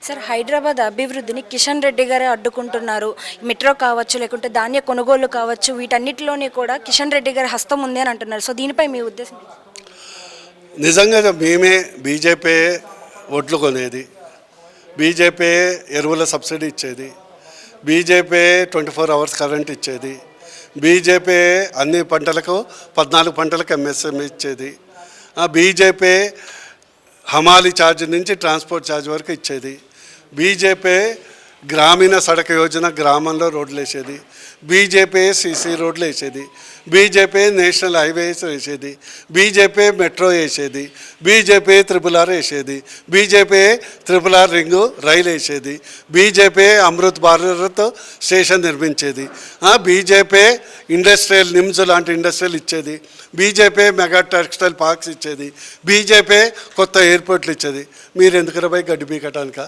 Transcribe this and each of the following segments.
Sir, Hyderabad అభివృద్ధిని కిషన్ రెడ్డి గారే అడ్డుకుంటున్నారు. మెట్రో కావచ్చు, లేకుంటే ధాన్య కొనుగోలు కావచ్చు, వీటన్నిటిలోని కూడా కిషన్ రెడ్డి గారి హస్తం ఉంది అని అంటున్నారు. సో దీనిపై మీ ఉద్దేశం ఏంటి? నిజంగా మేమే బీజేపీ ఓట్లు కొనేది, బీజేపీ ఎరువుల సబ్సిడీ ఇచ్చేది, బీజేపీ 24 అవర్స్ కరెంట్ ఇచ్చేది, బీజేపీ అన్ని పంటలకు 14 పంటలకు ఎంఎస్ఎంఈ ఇచ్చేది, బీజేపీ హమాలీ ఛార్జ్ నుంచి ట్రాన్స్పోర్ట్ ఛార్జ్ వరకు ఇచ్చేది, బీజేపీ గ్రామీణ సడక యోజన గ్రామంలో రోడ్లు వేసేది, బీజేపీ సీసీ రోడ్లు వేసేది, బీజేపీ నేషనల్ హైవేస్ వేసేది, బీజేపీ మెట్రో వేసేది, బీజేపీ RRR వేసేది, బీజేపీ RRR రింగు రైలు వేసేది, బీజేపీ అమృత్ భారత్ స్టేషన్ నిర్మించేది, బీజేపీ ఇండస్ట్రియల్ నిమ్స్ లాంటి ఇండస్ట్రియల్ ఇచ్చేది, బీజేపీ మెగా టెక్స్టైల్ పార్క్స్ ఇచ్చేది, బీజేపీ కొత్త ఎయిర్పోర్ట్లు ఇచ్చేది. మీరు ఎందుకు రబాయి గడ్డి బీకటానిక?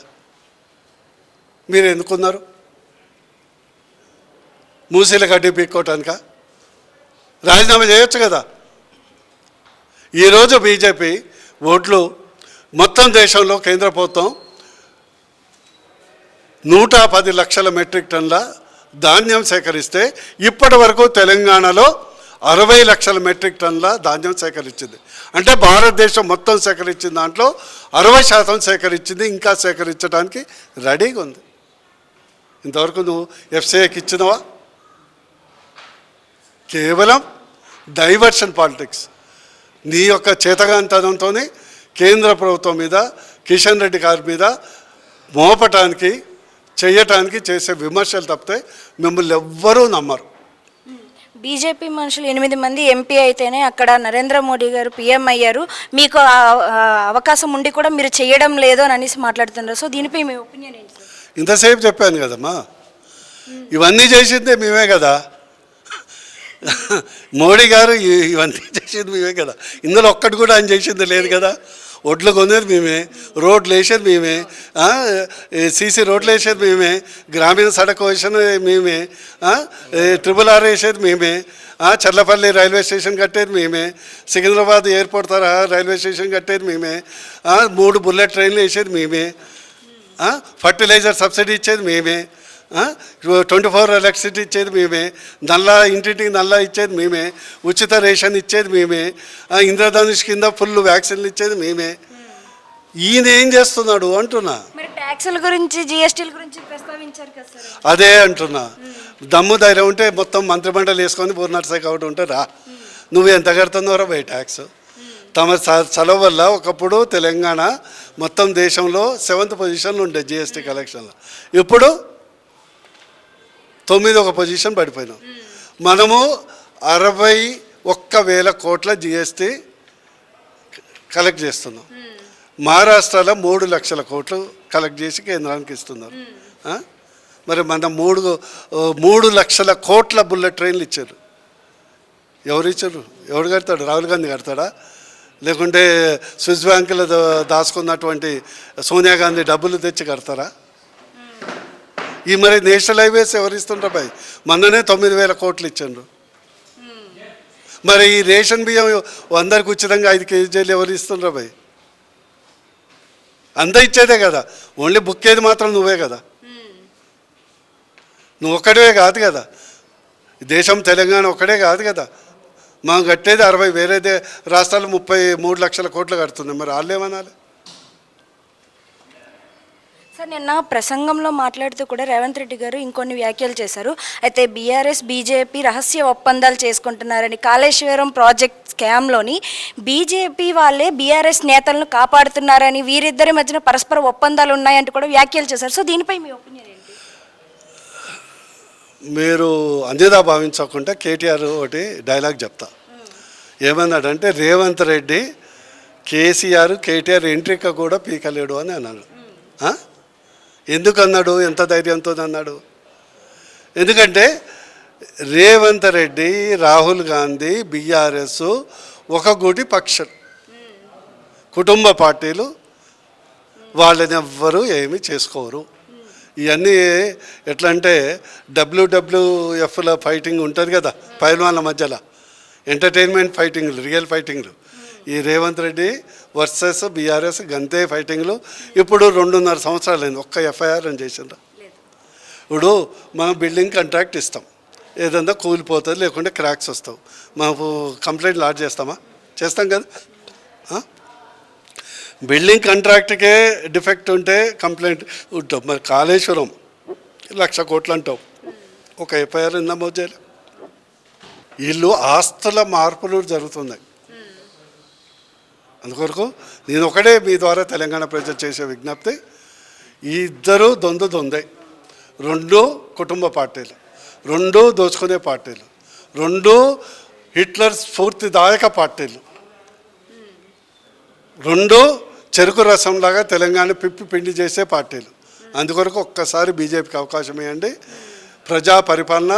మీరు ఎందుకున్నారు? మూసీల గడ్డి పీక్కోవటానిక? రాజీనామా చేయొచ్చు కదా. ఈరోజు బీజేపీ ఓట్లు మొత్తం దేశంలో కేంద్ర ప్రభుత్వం 110 లక్షల మెట్రిక్ టన్నుల ధాన్యం సేకరిస్తే ఇప్పటి వరకు తెలంగాణలో 60 లక్షల మెట్రిక్ టన్నుల ధాన్యం సేకరించింది. అంటే భారతదేశం మొత్తం సేకరించిన దాంట్లో 60% సేకరించింది, ఇంకా సేకరించడానికి రెడీగా ఉంది. ఇంతవరకు నువ్వు FCIకి ఇచ్చినవా? కేవలం డైవర్షన్ పాలిటిక్స్. నీ యొక్క చేతగాంతనంతో కేంద్ర ప్రభుత్వం మీద, కిషన్ రెడ్డి గారి మీద మోపటానికి, చేయటానికి చేసే విమర్శలు తప్పితే మిమ్మల్ని ఎవ్వరూ నమ్మరు. బీజేపీ మనుషులు 8 మంది ఎంపీ అయితేనే అక్కడ నరేంద్ర మోడీ గారు PM అయ్యారు, మీకు అవకాశం ఉండి కూడా మీరు చేయడం లేదు అని అనేసి మాట్లాడుతున్నారు. సో దీనిపై మీ ఒపీనియన్ ఏంటి? ఇంతసేపు చెప్పాను కదమ్మా, ఇవన్నీ చేసిందే మేమే కదా. మోడీ గారు ఇవన్నీ చేసింది మేమే కదా. ఇందులో ఒక్కటి కూడా ఆయన చేసింది లేదు కదా. ఒడ్లు కొనేది మేమే, రోడ్లు వేసేది మేమే, సీసీ రోడ్లు వేసేది మేమే, గ్రామీణ సడక్ వేసేది మేమే, RRR వేసేది మేమే, చర్లపల్లి రైల్వే స్టేషన్ కట్టేది మేమే, సికింద్రాబాద్ ఎయిర్పోర్ట్ తరహా రైల్వే స్టేషన్ కట్టేది మేమే, 3 బుల్లెట్ ట్రైన్లు వేసేది మేమే, ఫర్టిలైజర్ సబ్సిడీ ఇచ్చేది మేమే, 24 ఎలక్ట్రిసిటీ ఇచ్చేది మేమే, నల్లా ఇంటింటికి నల్లా ఇచ్చేది మేమే, ఉచిత రేషన్ ఇచ్చేది మేమే, ఇంద్రధనుష్ కింద ఫుల్ వ్యాక్సిన్లు ఇచ్చేది మేమే. ఈయన ఏం చేస్తున్నాడు అంటున్నా. ట్యాక్సుల గురించి, GSTల గురించి ప్రస్తావించారు కదా సార్. అదే అంటున్నా. దమ్ము ధైర్యం ఉంటే మొత్తం మంత్రిమండలి వేసుకొని పూర్ణార్థ కాబట్టి ఉంటే రా. నువ్వు ఎంత కడుతున్నావురా బై ట్యాక్స్? తమ చలవ వల్ల ఒకప్పుడు తెలంగాణ మొత్తం దేశంలో 7th పొజిషన్లో ఉండే GST కలెక్షన్లో. ఇప్పుడు 9వ పొజిషన్ పడిపోయినాం. మనము 61,000 కోట్ల GST కలెక్ట్ చేస్తున్నాం. మహారాష్ట్రలో 3 లక్షల కోట్లు కలెక్ట్ చేసి కేంద్రానికి ఇస్తున్నారు. మరి మన 3 లక్షల కోట్ల బుల్లెట్ ట్రైన్లు ఇచ్చారు. ఎవరు ఇచ్చారు? ఎవరు కడతాడు? రాహుల్ గాంధీ కడతాడా? లేకుంటే స్విస్ బ్యాంకులో దాచుకున్నటువంటి సోనియా గాంధీ డబ్బులు తెచ్చి కడతారా? ఈ మరి నేషనల్ హైవేస్ ఎవరు ఇస్తుంటారు బాయ్? మొన్ననే 9,000 కోట్లు ఇచ్చారు. మరి ఈ రేషన్ బియ్యం అందరికి ఉచితంగా 5 కేజీలు ఎవరు ఇస్తుండ్రా బాయ్? అంతా ఇచ్చేదే కదా. ఓన్లీ బుక్ ఏది మాత్రం నువ్వే కదా. నువ్వు ఒక్కడే కాదు కదా. దేశం తెలంగాణ ఒక్కడే కాదు కదా. మనం కట్టేది 60, వేరే రాష్ట్రాలు 33 లక్షల కోట్లు కడుతున్నాయి. మరి వాళ్ళు ఏమనాలి? సార్, నిన్న ప్రసంగంలో మాట్లాడుతూ కూడా రేవంత్ రెడ్డి గారు ఇంకొన్ని వ్యాఖ్యలు చేశారు. అయితే BRS BJP రహస్య ఒప్పందాలు చేసుకుంటున్నారని, కాళేశ్వరం ప్రాజెక్ట్ స్కామ్లోని BJP వాళ్ళే BRS నేతలను కాపాడుతున్నారని, వీరిద్దరి మధ్యన పరస్పర ఒప్పందాలు ఉన్నాయంటూ కూడా వ్యాఖ్యలు చేశారు. సో దీనిపై మీ ఒపీనియన్ ఏంటి? మీరు అందేదా భావించకుండా KTR ఒకటి డైలాగ్ చెప్తా. ఏమన్నాడంటే, రేవంత్ రెడ్డి KCR KTR ఎంట్రిక కూడా పీకలేడు అని అన్నాడు. ఎందుకు అన్నాడు? ఎంత ధైర్యంతో అన్నాడు? ఎందుకంటే రేవంత్ రెడ్డి, రాహుల్ గాంధీ, BRS ఒక గూటి పక్షం, కుటుంబ పార్టీలు. వాళ్ళని ఎవ్వరూ ఏమీ చేసుకోరు. ఇవన్నీ ఎట్లా అంటే WWFలో ఫైటింగ్ ఉంటుంది కదా, పైల్వాన్ల మధ్యలో ఎంటర్టైన్మెంట్ ఫైటింగ్లు, రియల్ ఫైటింగ్లు. ఈ రేవంత్ రెడ్డి వర్సెస్ బీఆర్ఎస్ గంతే ఫైటింగ్లు. ఇప్పుడు 2.5 సంవత్సరాలు అయింది, ఒక్క ఎఫ్ఐఆర్ అని చేసిండ్రు. ఇప్పుడు మనం బిల్డింగ్ కాంట్రాక్ట్ ఇస్తాం, ఏదన్నా కూలిపోతుంది, లేకుంటే క్రాక్స్ వస్తావు, మాకు కంప్లైంట్ లాడ్జ్ చేస్తామా? చేస్తాం కదా. బిల్డింగ్ కాంట్రాక్ట్కే డిఫెక్ట్ ఉంటే కంప్లైంట్ ఉంటాం. మరి కాళేశ్వరం 1,00,000 కోట్లు అంటావు, ఒక ఎఫ్ఐఆర్ నమోదు చేయాలి. వీళ్ళు ఆస్తుల మార్పులు జరుగుతున్నాయి. అందుకొరకు నేను ఒకటే మీ ద్వారా తెలంగాణ ప్రజలు చేసే విజ్ఞప్తి, ఈ ఇద్దరు దొందే, 2 కుటుంబ పార్టీలు, 2 దోచుకునే పార్టీలు, 2 హిట్లర్ స్ఫూర్తిదాయక పార్టీలు, 2 చెరుకు రసంలాగా తెలంగాణ పిప్పి పిండి చేసే పార్టీలు. అందుకొరకు ఒక్కసారి బీజేపీకి అవకాశం ఇవ్వండి. ప్రజా పరిపాలన,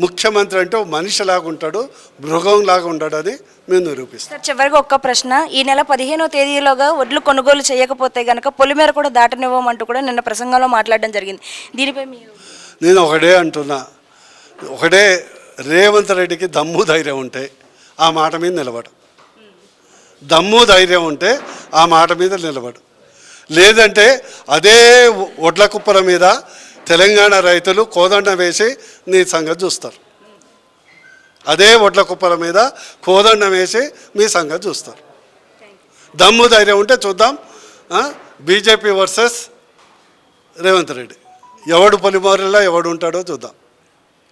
ముఖ్యమంత్రి అంటే మనిషిలాగా ఉంటాడు, మృగంలాగా ఉంటాడని మేము నిరూపిస్తాం. సార్, చివరిగా ఒక్క ప్రశ్న. ఈ నెల 15వ తేదీలోగా వడ్లు కొనుగోలు చేయకపోతే కనుక పొలిమేర కూడా దాటనివ్వమంటూ కూడా నిన్న ప్రసంగంలో మాట్లాడడం జరిగింది. దీనిపై మీరు? నేను ఒకటే అంటున్నా, రేవంత్ రెడ్డికి దమ్ము ధైర్యం ఉంటే ఆ మాట మీద నిలబడు. దమ్ము ధైర్యం ఉంటే ఆ మాట మీద నిలబడు. లేదంటే అదే ఒడ్ల కుప్పల మీద తెలంగాణ రైతులు కోదండం వేసి నీ సంగతి చూస్తారు. అదే ఒడ్ల కుప్పల మీద కోదండం వేసి మీ సంగతి చూస్తారు. దమ్ము ధైర్యం ఉంటే చూద్దాం. బీజేపీ వర్సెస్ రేవంత్ రెడ్డి, ఎవడు పొలిమోరలో ఎవడు ఉంటాడో చూద్దాం.